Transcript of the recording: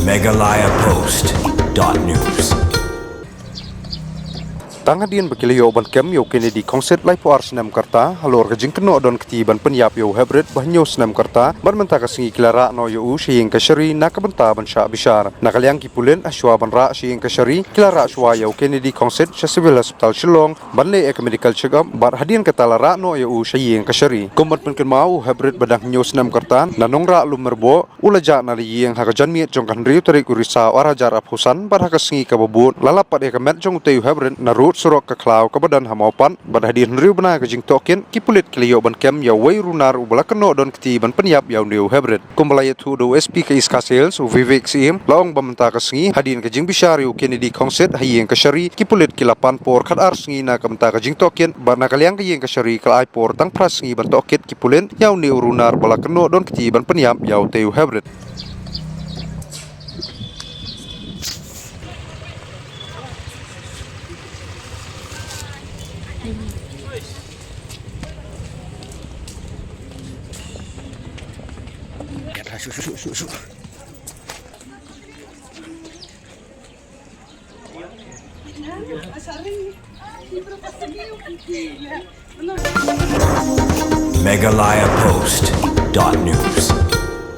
meghalayapost.news. Tangadian bakilio ban kem yo Kennedy Khongsit lai puar senam karta halor kajing keno don kti ban Pynïap yo Heprit bahnyo senam karta ban menta ka Sngi kilara no yo Ïingkashri na ka benta ban sha bishar nakalyang ki Pulit aswa ban ra Ïingkashri kilara aswa yo Kennedy Khongsit sa civil hospital shillong ban le ek medical check up bar hadian ka talara no yo Ïingkashri kombat pen ken mau Heprit badang nyo senam karta na nongra lumerbo ulaja na liyeng ha ka janmi jong kan riu tarik urisa warajar aphusan bar ha ka Sngi ka babut lalapat ek met jong teyu Heprit na surok ke klau ke badan hamopan pada hadir riu bana ke jing Tohkit ki Pulit kelio ban kem ya wei runar ubala keno don kti ban Pynïap ya new Heprit Meghalaya tu do SP ke Ïingkashri su vivek sim laong bamenta ke Sngi hadin ke jing bisyari Kennedy Khongsit Ïingkashri ki Pulit ki 8 por khat ar Sngi na ke benta ke jing Tohkit bana kalyang ke Ïingkashri ke ai por tang pras Sngi ban Tohkit ki Pulit ya new runar bala keno don kti ban Pynïap ya teu Heprit meghalayapost.news.